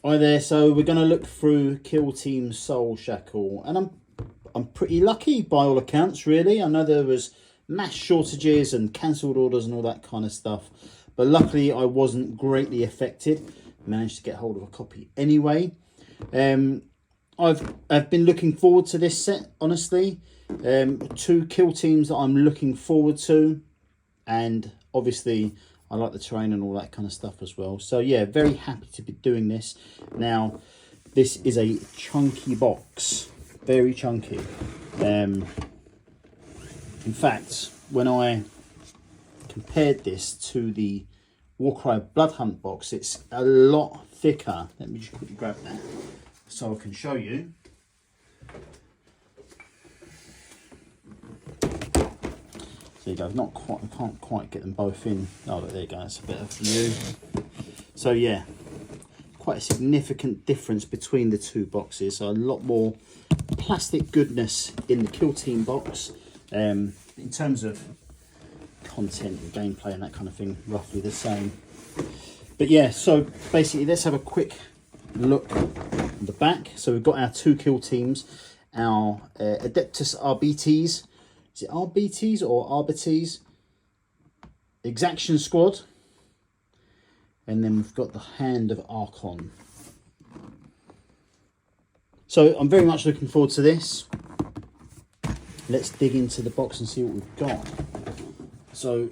Hi there, so we're going to look through Killteam Soulshackle, and I'm pretty lucky by all accounts, really. I know there was mass shortages and cancelled orders and all that kind of stuff, but luckily I wasn't greatly affected. Managed to get hold of a copy anyway. I've been looking forward to this set, honestly. Two kill teams that I'm looking forward to, and obviously I like the terrain and all that kind of stuff as well. So yeah, very happy to be doing this. Now, this is a chunky box, very chunky. In fact, when I compared this to the Warcry Bloodhunt box, it's a lot thicker. Let me just quickly grab that so I can show you. There you go. Not quite. I can't quite get them both in. Oh, look, there you go. That's a better view. So yeah, quite a significant difference between the two boxes. So a lot more plastic goodness in the Killteam box. In terms of content and gameplay and that kind of thing, roughly the same. But yeah, so basically, let's have a quick look at the back. So we've got our two kill teams, our Adeptus RBTs. Is it RBTs or RBTs? Exaction Squad. And then we've got the Hand of Archon. So I'm very much looking forward to this. Let's dig into the box and see what we've got. So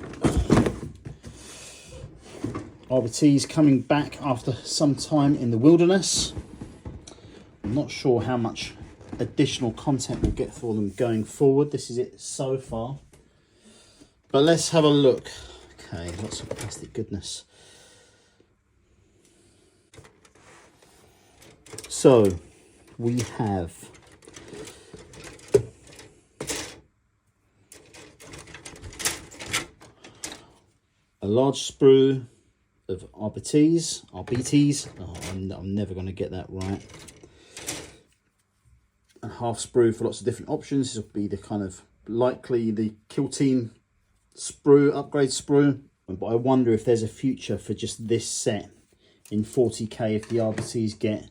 RBTs coming back after some time in the wilderness. I'm not sure how much additional content we'll get for them going forward. This is it so far, but let's have a look. Okay, lots of plastic goodness. So we have a large sprue of RBTs. Oh, I'm never going to get that right. And half sprue for lots of different options. This will be the kind of likely the Killteam sprue, upgrade sprue. But I wonder if there's a future for just this set in 40k if the RBTs get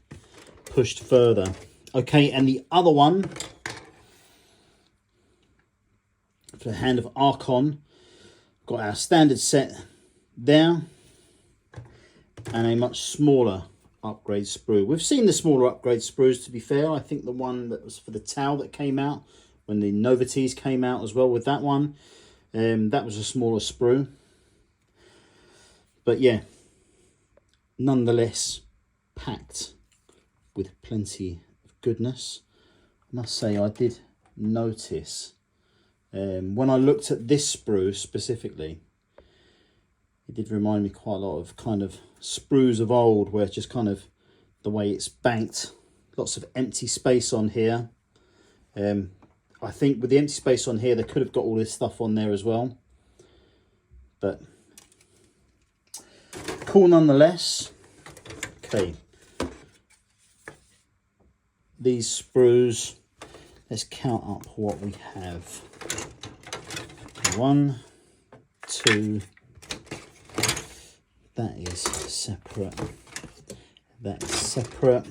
pushed further. Okay, and the other one for the Hand of Archon, got our standard set there and a much smaller upgrade sprue. We've seen the smaller upgrade sprues, to be fair. I think the one that was for the Tau that came out when the Novities came out as well with that one, that was a smaller sprue. But yeah, nonetheless packed with plenty of goodness. I must say I did notice when I looked at this sprue specifically, it did remind me quite a lot of kind of sprues of old, where it's just kind of the way it's banked, lots of empty space on here. I think with the empty space on here, they could have got all this stuff on there as well, but cool nonetheless. Okay, these sprues, let's count up what we have. 1, 2, that is separate, that is separate.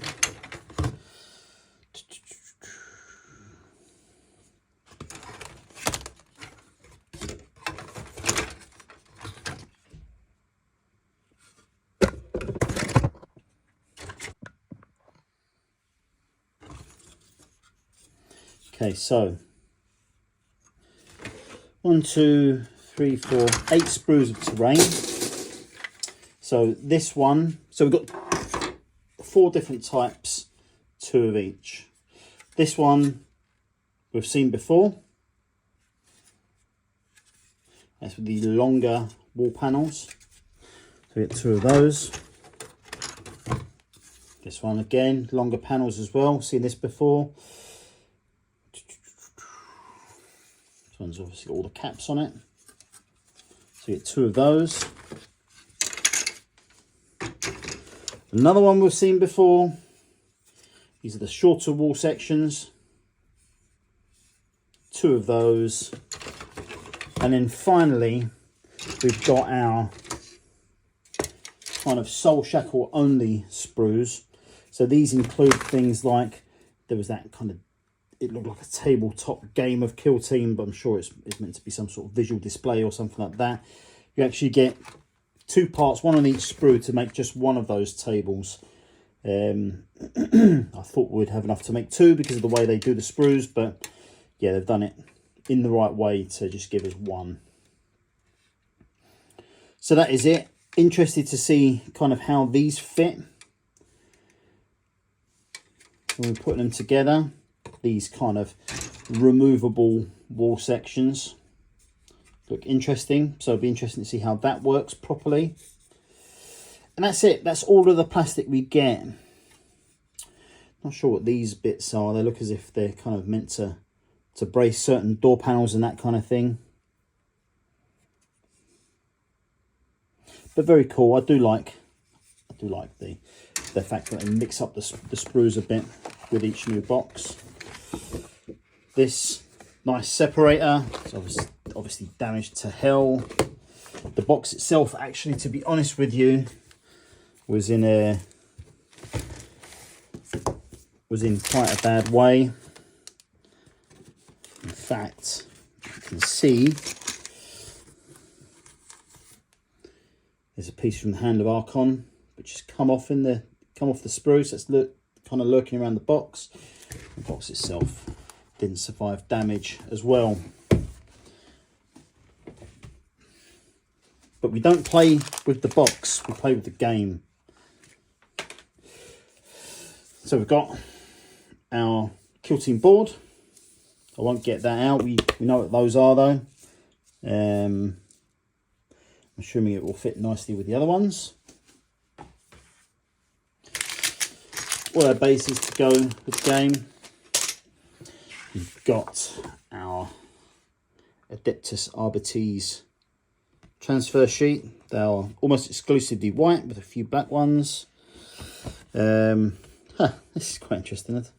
Okay, so 1, 2, 3, 4, 8 sprues of terrain. So this one, so we've got 4 different types, 2 of each. This one we've seen before. That's with the longer wall panels. So we get 2 of those. This one again, longer panels as well. Seen this before. This one's obviously got all the caps on it. So you get 2 of those. Another one we've seen before. These are the shorter wall sections. 2 of those. And then finally, we've got our kind of Soulshackle only sprues. So these include things like, there was that kind of, it looked like a tabletop game of Killteam, but I'm sure it's meant to be some sort of visual display or something like that. You actually get 2 parts, one on each sprue to make just one of those tables. I thought we'd have enough to make 2 because of the way they do the sprues, but yeah, they've done it in the right way to just give us 1. So that is it. Interested to see kind of how these fit when we're putting them together. These kind of removable wall sections look interesting, so it'll be interesting to see how that works properly. And that's it. That's all of the plastic we get. Not sure what these bits are. They look as if they're kind of meant to brace certain door panels and that kind of thing. But very cool. I do like the fact that they mix up the sprues a bit with each new box. This nice separator. It's obviously damaged to hell. The box itself, actually, to be honest with you, was in quite a bad way. In fact, you can see there's a piece from the Hand of Archon which has come off the sprues. That's kind of lurking around the box. The box itself didn't survive damage as well. But we don't play with the box, we play with the game. So we've got our Killteam board. I won't get that out. We know what those are though. I'm assuming it will fit nicely with the other ones. All our bases to go with the game. We've got our Adeptus Arbites transfer sheet. They are almost exclusively white with a few black ones. This is quite interesting. Not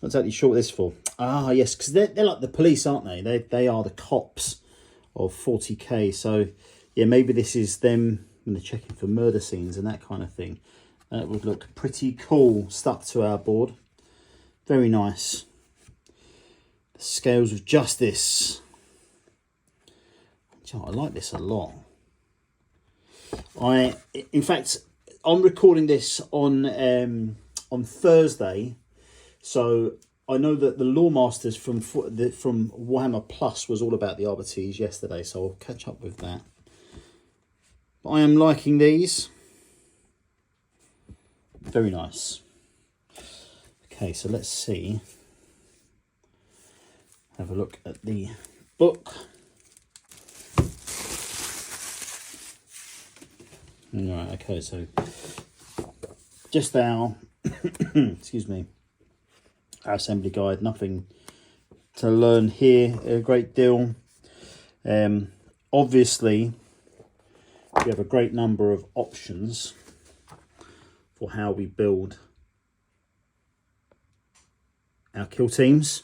exactly sure what this is for. Ah, yes, because they're like the police, aren't they? They are the cops of 40k. So yeah, maybe this is them when they're checking for murder scenes and that kind of thing. That would look pretty cool stuck to our board. Very nice. The Scales of Justice. I like this a lot. In fact, I'm recording this on Thursday, so I know that the Lore Masters from Warhammer Plus was all about the Arbites yesterday, so I'll catch up with that. But I am liking these. Very nice. Okay, so let's see. Have a look at the book. Right, okay, so just our excuse me, our assembly guide. Nothing to learn here a great deal. Obviously we have a great number of options for how we build our kill teams.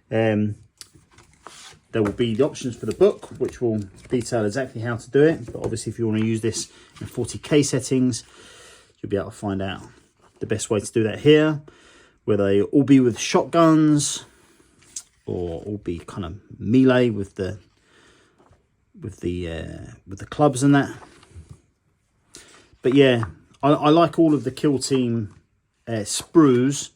There will be the options for the book, which will detail exactly how to do it. But obviously, if you want to use this in 40k settings, you'll be able to find out the best way to do that here. Whether they all be with shotguns or all be kind of melee with the clubs and that. But yeah, I like all of the Killteam sprues.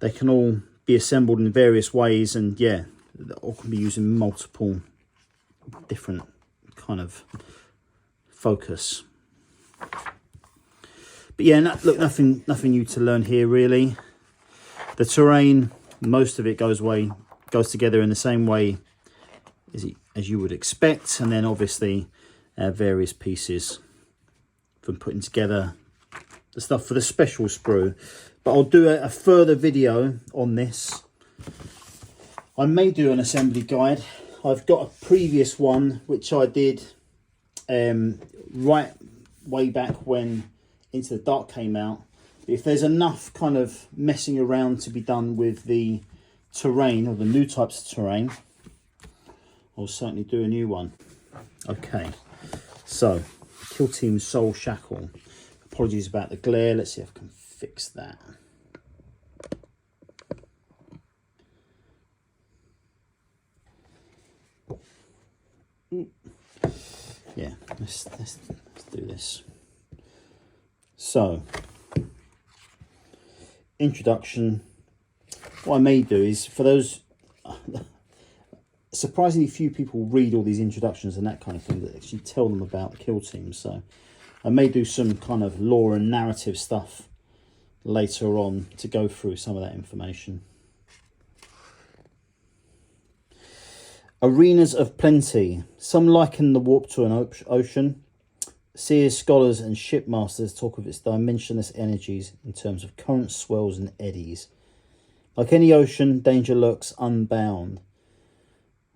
They can all be assembled in various ways, and yeah, they all can be used in multiple different kind of focus. But yeah, look, nothing new to learn here really. The terrain, most of it goes together in the same way as you would expect, and then obviously various pieces from putting together the stuff for the special sprue. But I'll do a further video on this. I may do an assembly guide. I've got a previous one which I did right way back when Into the Dark came out. If there's enough kind of messing around to be done with the terrain or the new types of terrain, I'll certainly do a new one. Okay, so Killteam Soulshackle. Apologies about the glare. Let's see if I can fix that. Yeah, let's do this. So, introduction. What I may do is, for those, surprisingly few people read all these introductions and that kind of thing that actually tell them about the kill team. So I may do some kind of lore and narrative stuff later on to go through some of that information. Arenas of plenty. Some liken the warp to an ocean. Seers, scholars and shipmasters talk of its dimensionless energies in terms of currents, swells and eddies. Like any ocean, danger lurks unbound.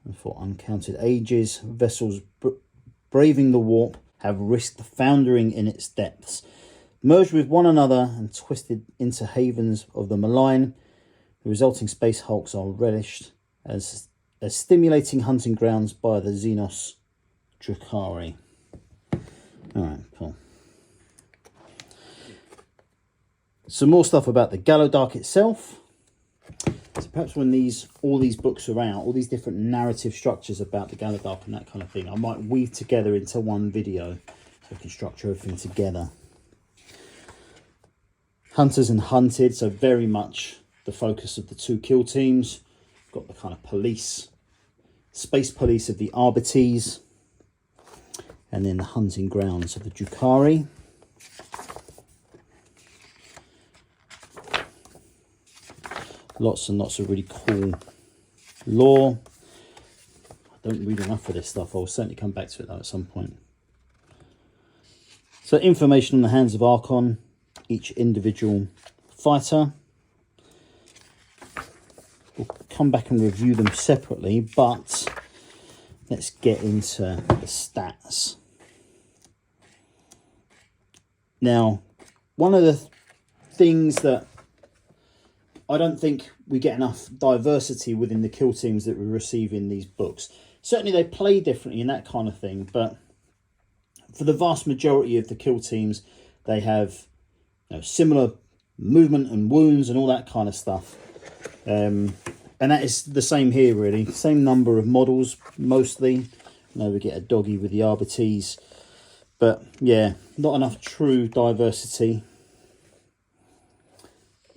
And for uncounted ages, vessels braving the warp have risked foundering in its depths. Merged with one another and twisted into havens of the malign, the resulting space hulks are relished as stimulating hunting grounds by the Xenos Drukhari. Alright, cool. Some more stuff about the Gallowdark itself. So perhaps when all these books are out, all these different narrative structures about the Gallowdark and that kind of thing, I might weave together into one video so I can structure everything together. Hunters and hunted, so very much the focus of the two kill teams. Got the kind of police, space police of the Arbites, and then the hunting grounds of the Drukhari. Lots and lots of really cool lore. I don't read enough of this stuff. I'll certainly come back to it though at some point. So information on the Hands of Archon, each individual fighter. We'll come back and review them separately, but let's get into the stats. Now, one of the things that I don't think we get enough diversity within the kill teams that we receive in these books. Certainly they play differently and that kind of thing, but for the vast majority of the kill teams, they have similar movement and wounds and all that kind of stuff. And that is the same here, really. Same number of models, mostly. We get a doggy with the Arbites. But, yeah, not enough true diversity.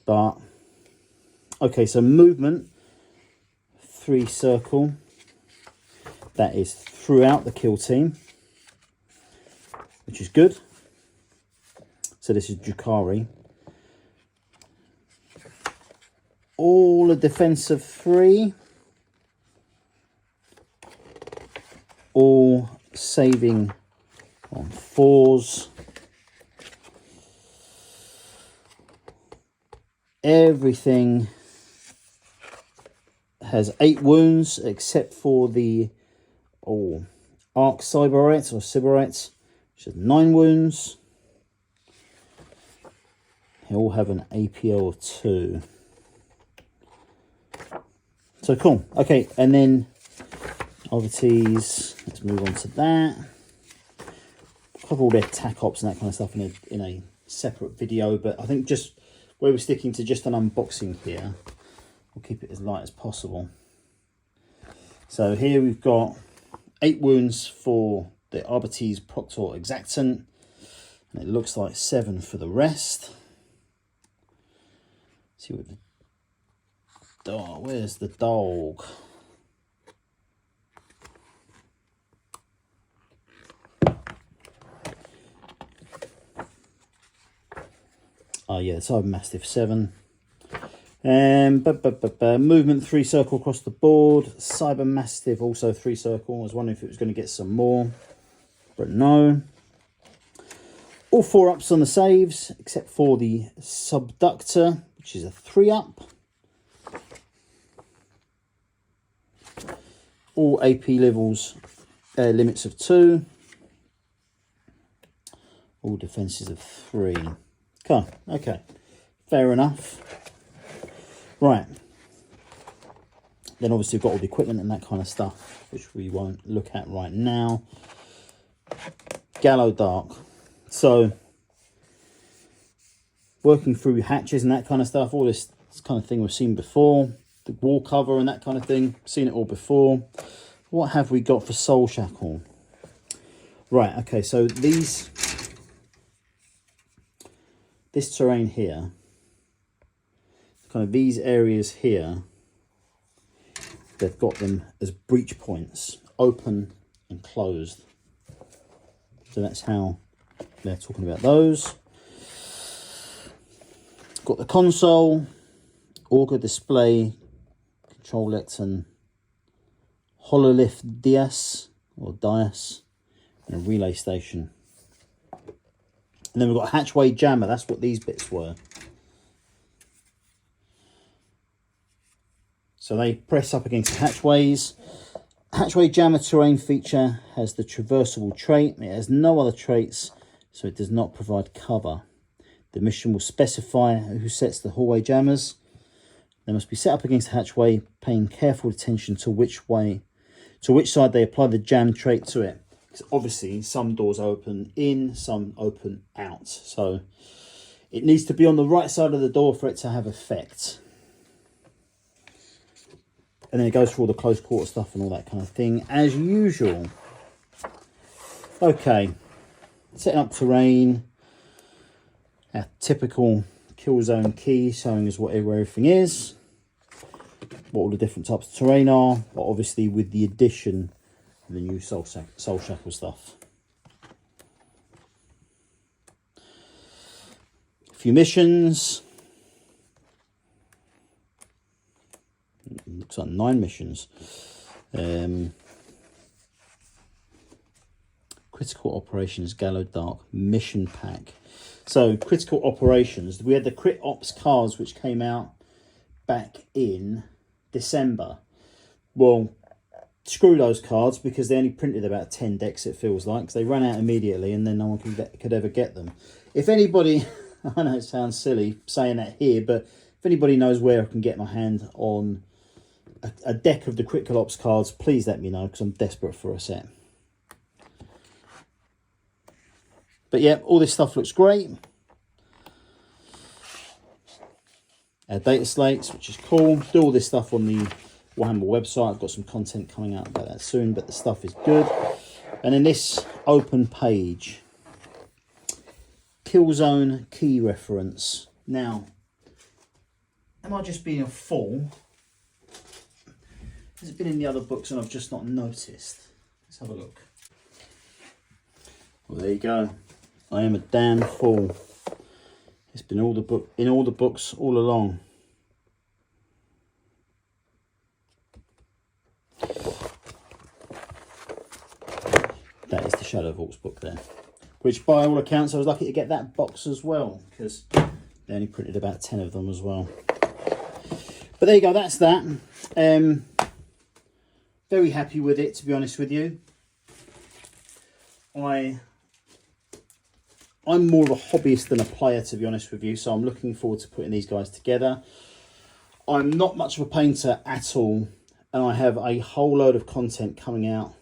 But, okay, so movement, 3 circle. That is throughout the kill team, which is good. So this is Drukhari. All a defense of 3. All saving on 4s. Everything has 8 wounds except for the Arc Cyberites or Sybarites, which has 9 wounds. They all have an APL of 2. So cool. Okay, and then Arbites, let's move on to that. Cover all their tac ops and that kind of stuff in a separate video, but I think just where we're sticking to just an unboxing here, we'll keep it as light as possible. So here we've got 8 wounds for the Arbites Proctor Exactant, and it looks like 7 for the rest. Let's see what the dog, where's the dog? Oh yeah, Cyber Mastiff 7. Movement 3 circle across the board. Cyber Mastiff also 3 circle. I was wondering if it was going to get some more, but no. All 4 ups on the saves, except for the Subductor, which is a 3 up. All AP levels, limits of 2. All defenses of 3. Okay, fair enough. Right. Then obviously we've got all the equipment and that kind of stuff, which we won't look at right now. Gallowdark. So working through hatches and that kind of stuff. All this kind of thing we've seen before. The wall cover and that kind of thing. Seen it all before. What have we got for Soulshackle? Right, okay, so this terrain here, kind of these areas here, they've got them as breach points, open and closed. So that's how they're talking about those. Got the console, auger display, control lectern, hololift dias or dias, and a relay station. And then we've got a hatchway jammer. That's what these bits were. So they press up against the hatchways. Hatchway jammer terrain feature has the traversable trait. It has no other traits, so it does not provide cover. The mission will specify who sets the hallway jammers. They must be set up against the hatchway, paying careful attention to which side they apply the jam trait to it. Because obviously some doors open in, some open out. So it needs to be on the right side of the door for it to have effect. And then it goes through all the close quarter stuff and all that kind of thing, as usual. Okay, setting up terrain. Our typical kill zone key showing us where everything is. What all the different types of terrain are, but obviously with the addition of the new Soulshackle stuff. A few missions. Looks like 9 missions. Critical Operations Gallow Dark Mission Pack. So critical operations, we had the Crit Ops cards which came out back in December. Well, screw those cards because they only printed about 10 decks, it feels like. They ran out immediately and then no one could ever get them. If anybody, I know it sounds silly saying that here, but if anybody knows where I can get my hand on a deck of the critical ops cards, please let me know because I'm desperate for a set. But yeah, all this stuff looks great. Our data slates, which is cool. Do all this stuff on the Warhammer website. I've got some content coming out about that soon, but the stuff is good. And then this open page. Killzone key reference. Now, am I just being a fool? Has it been in the other books and I've just not noticed? Let's have a look. Well, there you go. I am a damn fool. It's been in all the books all along. That is the Shadow Vaults book there. Which by all accounts I was lucky to get that box as well, because they only printed about 10 of them as well. But there you go, that's that. Very happy with it, to be honest with you. I'm more of a hobbyist than a player, to be honest with you, so I'm looking forward to putting these guys together. I'm not much of a painter at all, and I have a whole load of content coming out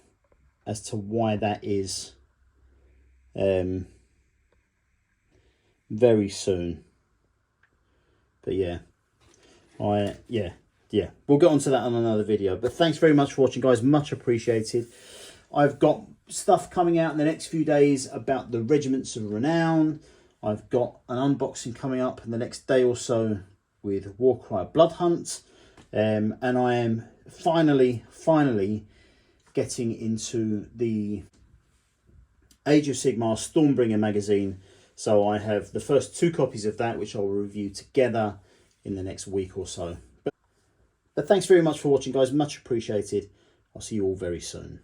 as to why that is very soon. But yeah, we'll get onto that on another video. But thanks very much for watching, guys, much appreciated. I've got stuff coming out in the next few days about the Regiments of Renown. I've got an unboxing coming up in the next day or so with Warcry Blood Hunt. And I am finally getting into the Age of Sigmar Stormbringer magazine. So I have the first 2 copies of that, which I'll review together in the next week or so. But thanks very much for watching, guys. Much appreciated. I'll see you all very soon.